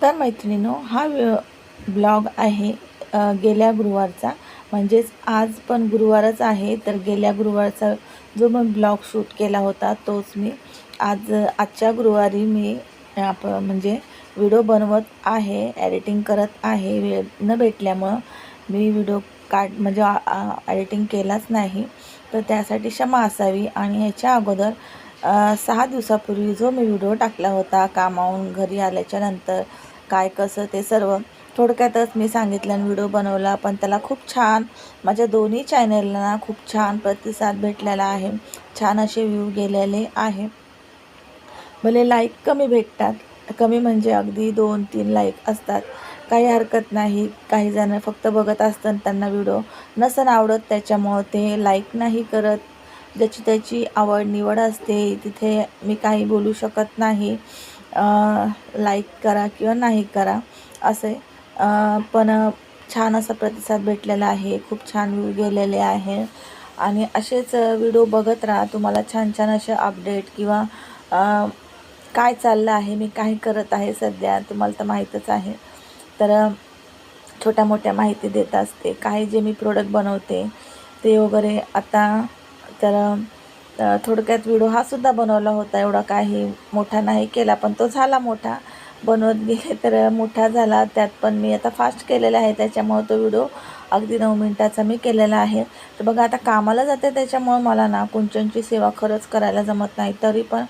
तर मैत्रिणींनो, हा ब्लॉग आहे गेल्या गुरुवारचा. म्हणजेच आज पण गुरुवारच आहे, तर गेल्या गुरुवारचा जो मी ब्लॉग शूट केला होता तोच मी आजच्या गुरुवारी मी म्हणजे व्हिडिओ बनवत आहे, एडिटिंग करत आहे. वेळ न भेटल्यामुळं मी व्हिडिओ म्हणजे एडिटिंग केलाच नाही, तर त्यासाठी क्षमा असावी. आणि याच्या अगोदर 6 दिवसापूर्वी जो मी व्हिडिओ टाकला होता कामावून घरी आल्याच्यानंतर काय कसं ते सर्व थोडक्यातच मी सांगितलं आणि व्हिडिओ बनवला, पण त्याला खूप छान माझ्या दोन्ही चॅनेलला खूप छान प्रतिसाद भेटलेला आहे. छान असे व्ह्यू गेलेले आहे. भले लाईक कमी भेटतात, कमी म्हणजे अगदी 2-3 लाईक असतात, काही हरकत नाही. काही जण फक्त बघत असतात, त्यांना व्हिडिओ नसन आवडत, त्याच्यामुळं ते लाईक नाही करत. ज्याची त्याची आवड निवड असते, तिथे मी काही बोलू शकत नाही. लाईक करा किंवा नाही करा असे. पण छान असा प्रतिसाद भेटलेला आहे, खूप छान व्ह्यू गेलेले आहे. आणि असेच व्हिडिओ बघत राहा. तुम्हाला छान छान असे अपडेट किंवा काय चाललं आहे, मी काय करत आहे सध्या तुम्हाला तर माहीतच आहे. तर छोट्या मोठ्या माहिती देत असते. काही जे मी प्रोडक्ट बनवते ते वगैरे. आता तर थोडक्यात व्हिडिओ हा सुद्धा बनवला होता, एवढा काही मोठा नाही केला, पण तो झाला मोठा. बनवत गेले तर मोठा झाला. त्यात पण मी आता फास्ट केलेला आहे, त्याच्यामुळं तो व्हिडिओ अगदी 9 मिनिटाचा मी केलेला आहे. तर बघा, आता कामाला जाते त्याच्यामुळं मला ना कुंचनची सेवा खरंच करायला जमत नाही. तरी पण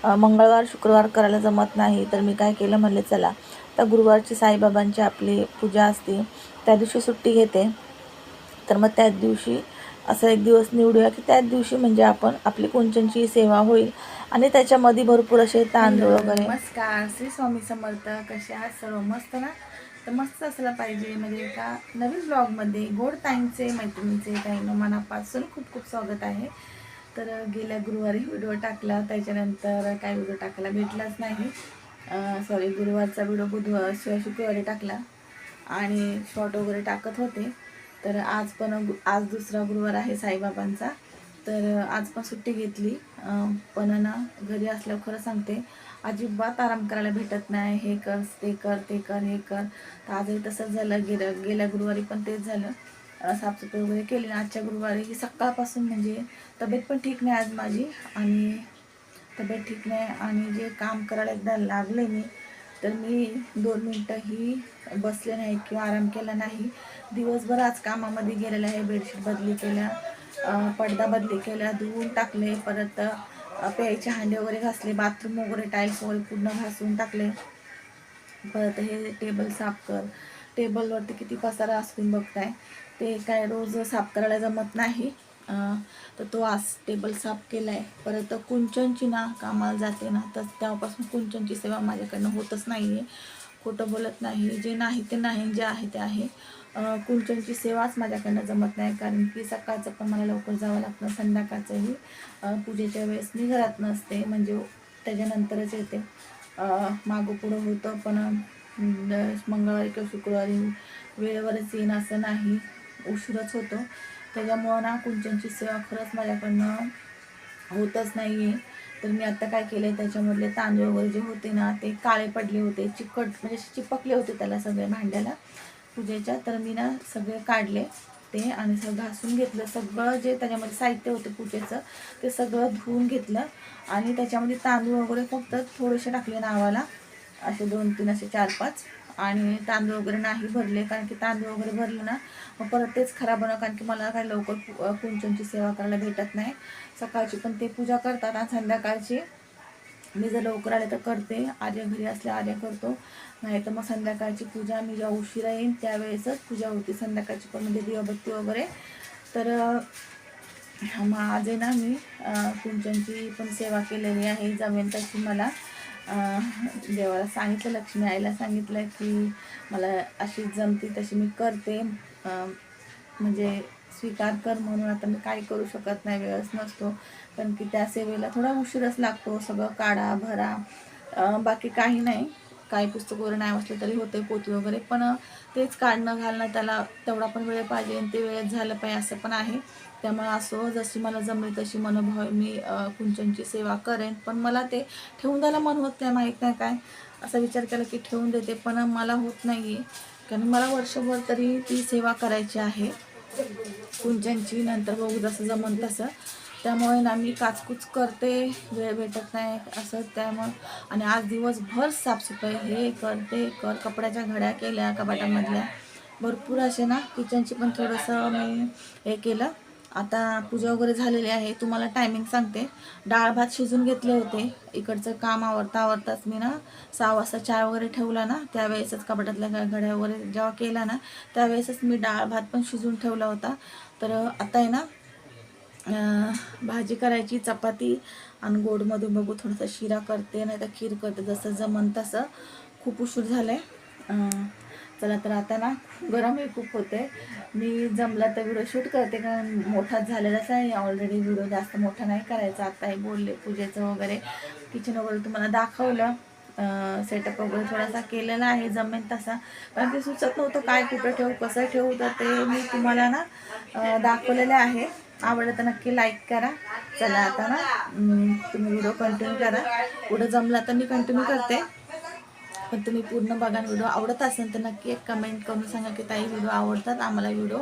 मंगळवार शुक्रवार करायला जमत नाही. तर मी काय केलं, म्हणले चला तर गुरुवारची साईबाबांची आपली पूजा असते, त्या दिवशी सुट्टी घेते. तर मग त्याच दिवशी असं एक दिवस निवडूया की त्याच दिवशी म्हणजे आपण आपली कुंचनची सेवा होईल. आणि त्याच्यामध्ये भरपूर असे तांदूळ वगैरे. नमस्कार, श्री स्वामी समर्थ. कसे आहात सर्व? मस्त ना? तर मस्त असलं पाहिजे. म्हणजे एका नवीन ब्लॉगमध्ये गोड ताईंचे मैत्रिणीचे ताईंनो मनापासून खूप खूप स्वागत आहे. तर गेल्या गुरुवारी व्हिडिओ टाकला, त्याच्यानंतर काय व्हिडिओ टाकायला भेटलाच नाही. सॉरी, गुरुवारचा व्हिडिओ शुक्रवारी टाकला आणि शॉर्ट वगैरे टाकत होते. तर आज दुसरा गुरुवार आहे साईबाबांचा. तर आज पण सुट्टी घेतली. पण ना घरी असल्यावर खरं सांगते अजिबात आराम करायला भेटत नाही. हे कर, ते कर, ते कर, हे कर. तर आजही तसंच झालं. गेल्या गुरुवारी पण तेच झालं. साफसफाई वगैरे केली. आजच्या गुरुवारी सकाळपासून म्हणजे तब्येत पण ठीक नाही आज माझी, आणि तब्येत ठीक नाही आणि जे काम करायला एकदा लागले मी, तर मी 2 मिनटंही बसले नाही किंवा आराम केला नाही. दिवसभर आज कामामध्ये गेलेलं आहे. बेडशीट बदली केल्या, पडदा बदली केल्या, धुवून टाकले, परत प्यायचे हांडे वगैरे घासले, बाथरूम वगैरे टाईल्स वगैरे पूर्ण घासून टाकले. परत हे टेबल साफ कर. टेबलवरती किती पसारा असून बघताय, ते काय रोज साफ करायला जमत नाही. तर तो आज टेबल साफ केला आहे. परत कुंचनची ना कामाला जाते ना, तर तेव्हापासून कुंचनची सेवा माझ्याकडनं होतच नाही आहे. खोटं बोलत नाही, जे नाही ते नाही, जे आहे ते आहे. कुंचनची सेवाच माझ्याकडनं जमत नाही, कारण की सकाळचं पण मला लवकर जावं लागतं, संध्याकाळचंही पूजेच्या वेळेस मी घरात नसते, म्हणजे त्याच्यानंतरच येते. मागं पुढं होतं, पण मंगळवारी किंवा शुक्रवारी वेळेवरच येईन असं नाही, उशीरच होतो. त्याच्यामुळं ना कुंचनची सेवा खरंच माझ्याकडनं होतच नाही आहे. तर मी आत्ता काय केलं आहे, त्याच्यामधले तांदूळ वगैरे जे होते ना, ते काळे पडले होते, चिकट म्हणजे चिपकले होते त्याला सगळे भांड्याला पूजेच्या. तर मी ना सगळे काढले ते आणि सगळं घासून घेतलं. सगळं जे त्याच्यामध्ये साहित्य होतं पूजेचं ते सगळं धुवून घेतलं आणि त्याच्यामध्ये तांदूळ वगैरे फक्त थोडेसे टाकले नावाला, असे 2-3 असे 4-5. आणि तांदूळ वगैरे नाही भरले, कारण की तांदूळ वगैरे भरलं ना मग परत तेच खराब होणार, कारण की मला काही लवकर कुंचनची सेवा करायला भेटत नाही. सकाळची पण ते पूजा करतात आणि संध्याकाळची मी जर लवकर आले तर करते, आर्य घरी असले आर्य करतो, नाही तर मग संध्याकाळची पूजा मी जेव्हा उशिरा येईन त्यावेळेसच पूजा होती संध्याकाळची पण, म्हणजे दिवाबत्ती वगैरे. तर मग आज आहे ना मी कुंचनची पण सेवा केलेली आहे, जमेल तशी मला. देवाला सांगितलं, लक्ष्मी आईला सांगितलं की मला अशी जमती तशी मी करते, म्हणजे स्वीकार कर म्हणून. आता मी काही करू शकत नाही, वेळच नसतो, कारण की त्या सेवेला थोडा उशीरच लागतो. सगळं काढा भरा, बाकी काही नाही. काही पुस्तक वगैरे नाही वाचलं तरी होते, पोथी वगैरे, पण तेच काढणं घालणं त्याला तेवढा पण वेळ पाहिजे आणि ते वेळेत झालं पाहिजे असं पण आहे. त्यामुळे असो, जशी मला जमली तशी मनोभाव मी कुंचनची सेवा करेन, पण मला ते ठेवून द्यायला मन होत नाही, माहीत नाही काय. असा विचार केला की ठेवून देते, पण मला होत नाही आहे, कारण मला वर्षभर तरी ती सेवा करायची आहे कुंच्यांची. नंतर बघू जसं जमन तसं. त्यामुळे ना मी काचकूच करते, वेळ भेटत नाही असं. त्यामुळं आणि आज दिवसभर साफसफाई, हे कर ते कर, कपड्याच्या घड्या केल्या कपाटामधल्या, भरपूर असे ना. किचनची पण थोडंसं मी हे केलं. आता पूजा वगैरे झालेली आहे. तुम्हाला टायमिंग सांगते. डाळ भात शिजून घेतले होते. इकडचं काम आवरताच मी ना 6 वाजता चहा वगैरे ठेवला ना, त्यावेळेसच कपाटातल्या घड्या वगैरे जेव्हा केला ना, त्यावेळेसच मी डाळ भात पण शिजून ठेवला होता. तर आता आहे ना भाजी करायची, चपाती आणि गोडमधून बघू थोडासा शिरा करते, नाही तर खीर करते, जसं जमन तसं. खूप उशीर झाला आहे. चला तर आता ना गरमही खूप होते. मी जमला तर व्हिडिओ शूट करते, कारण मोठाच झालेलाच आहे ऑलरेडी. व्हिडिओ जास्त मोठा नाही करायचा. आत्ताही बोलले पूजेचं वगैरे, किचन वगैरे तुम्हाला दाखवलं. सेटअप वगैरे थोडासा केलेला आहे जमेन तसा, पण ते सुचत नव्हतं काय कुठं ठेवू कसं ठेवू. तर ते मी तुम्हाला ना दाखवलेले आहे. आवडलं तर नक्की लाईक करा. चला आता ना तुम्ही व्हिडिओ कंटिन्यू करा. पुढं जमला तर मी कंटिन्यू करते, पण तुम्ही पूर्ण बघा. व्हिडिओ आवडत असेल तर नक्की एक कमेंट करून सांगा की ताई व्हिडिओ आवडतात, आम्हाला व्हिडिओ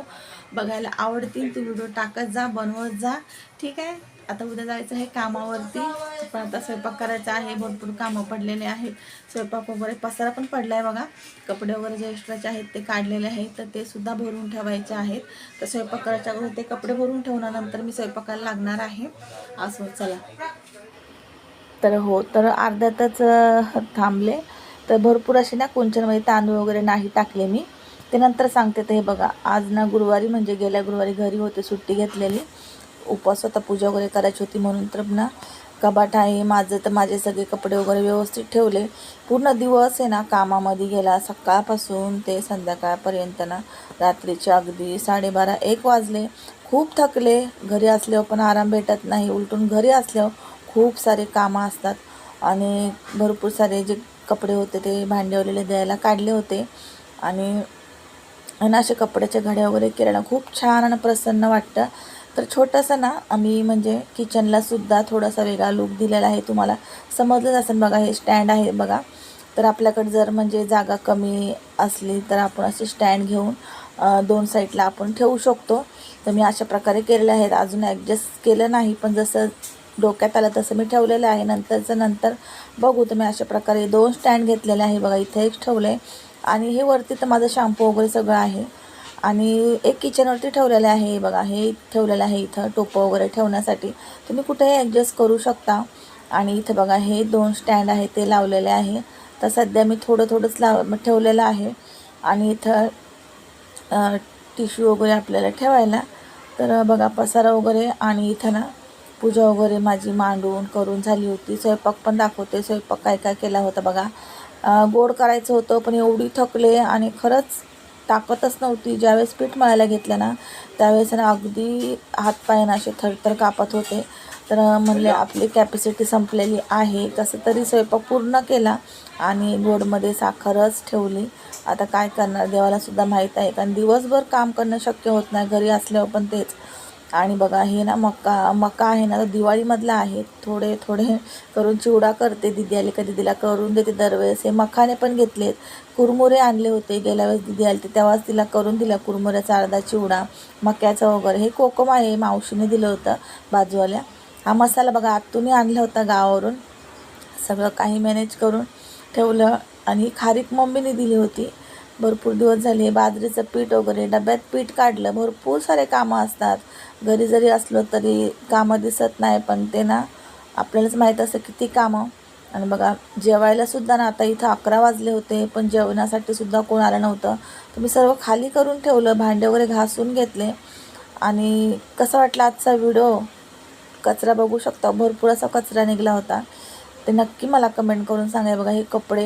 बघायला आवडतील, तू व्हिडिओ टाकत जा, बनवत जा. ठीक आहे. आता उद्या जायचं आहे कामावरती, पण आता स्वयंपाक करायचा आहे. भरपूर कामं पडलेले आहेत. स्वयंपाक वगैरे पसारा पण पडला आहे बघा. कपडे वगैरे जे एक्स्ट्राचे आहेत ते काढलेले आहेत, तर ते सुद्धा भरून ठेवायचे आहेत. तर स्वयंपाक करायच्या अगोदर ते कपडे भरून ठेवल्यानंतर मी स्वयंपाकाला लागणार आहे. असं चला तर हो, तर अर्ध्यातच थांबले. तर भरपूर असे ना कुंचनमध्ये तांदूळ वगैरे नाही टाकले मी, ते नंतर सांगते. तर हे बघा, आज ना गुरुवारी म्हणजे गेल्या गुरुवारी घरी होते, सुट्टी घेतलेली. उपवास होता, पूजा वगैरे करायची होती म्हणून. तर ना कपाट आहे माझं, तर माझे सगळे कपडे वगैरे व्यवस्थित ठेवले. पूर्ण दिवस आहे ना कामामध्ये गेला, सकाळपासून ते संध्याकाळपर्यंत ना. रात्रीचे अगदी 12:30-1 वाजले. खूप थकले. घरी असल्यावर पण आराम भेटत नाही, उलटून घरी असल्यावर खूप सारे कामं असतात. आणि भरपूर सारे जे कपडे होते ते भांडेवलेले द्यायला काढले होते. आणि असे कपड्याच्या घड्या वगैरे केल्यानं खूप छान आणि प्रसन्न वाटतं. तर छोटंसं ना आम्ही म्हणजे किचनला सुद्धा थोडासा वेगळा लूक दिलेला आहे. तुम्हाला समजलंच असेल बघा. हे स्टँड आहे बघा. तर आपल्याकडे जर म्हणजे जागा कमी असली तर आपण असे स्टँड घेऊन 2 साईडला आपण ठेवू शकतो. तर मी अशा प्रकारे केलेले आहेत. अजून ॲडजस्ट केलं नाही, पण जसं डोक्यात आलं तसं मी ठेवलेलं आहे. नंतर बघू. तर मी अशा प्रकारे 2 स्टँड घेतलेले आहे बघा. इथे एक ठेवलं आहे, आणि हे वरती तर माझं शॅम्पू वगैरे सगळं आहे. आणि एक किचनवरती ठेवलेलं आहे बघा. हे ठेवलेलं आहे इथं टोपं वगैरे ठेवण्यासाठी. तुम्ही कुठेही ॲडजस्ट करू शकता. आणि इथं बघा हे 2 स्टँड आहे ते लावलेले आहे. तर सध्या मी थोडंच ठेवलेलं आहे. आणि इथं टिश्यू वगैरे आपल्याला ठेवायला. तर बघा पसारा वगैरे. आणि इथं ना पूजा वगैरे माझी मांडून करून झाली होती. स्वयंपाक पण दाखवते. स्वयंपाक काय केला होता बघा. गोड करायचं होतं, पण एवढी थकले आणि खरंच ताकदच नव्हती. ज्यावेळेस पीठ मळायला घेतलं ना, त्यावेळेस ना अगदी हातपाय असे थरथर कापत होते. तर म्हणले आपली कॅपॅसिटी संपलेली आहे. कसं तरी स्वयंपाक पूर्ण केला आणि गोडमध्ये साखरच ठेवली. आता काय करणार, देवालासुद्धा माहीत आहे, कारण दिवसभर काम करणं शक्य होत नाही घरी असल्यावर पण तेच. आणि बघा हे ना मका आहे ना, तर दिवाळीमधला आहे. थोडे करून चिवडा करते. दिदी आली का दिदीला करून देते दरवेळेस. हे मखाने पण घेतलेत. कुरमुरे आणले होते गेल्या वेळेस दिदी आली तेव्हाच तिला करून दिला कुरमुऱ्याचा अर्धा चिवडा, मक्याचा वगैरे. हे कोकम आहे, मावशीने दिलं होतं बाजूवाल्या. हा मसाला बघा आत्तूने आणला होता गावावरून. सगळं काही मॅनेज करून ठेवलं. आणि खारीक मम्मीने दिली होती. भरपूर दिवस झाले. बाजरीचं पीठ वगैरे डब्यात पीठ काढलं. भरपूर सारे कामं असतात. घरी जरी असलो तरी कामं दिसत नाही, पण ते ना आपल्यालाच माहीत असतं किती कामं. आणि बघा जेवायलासुद्धा ना आता इथं 11 वाजले होते, पण जेवणासाठी सुद्धा कोण आलं नव्हतं. तर मी सर्व खाली करून ठेवलं, भांडे वगैरे घासून घेतले. आणि कसं वाटलं आजचा व्हिडिओ. कचरा बघू शकता, भरपूर असा कचरा निघाला होता. ते नक्की मला कमेंट करून सांगा. बघा हे कपडे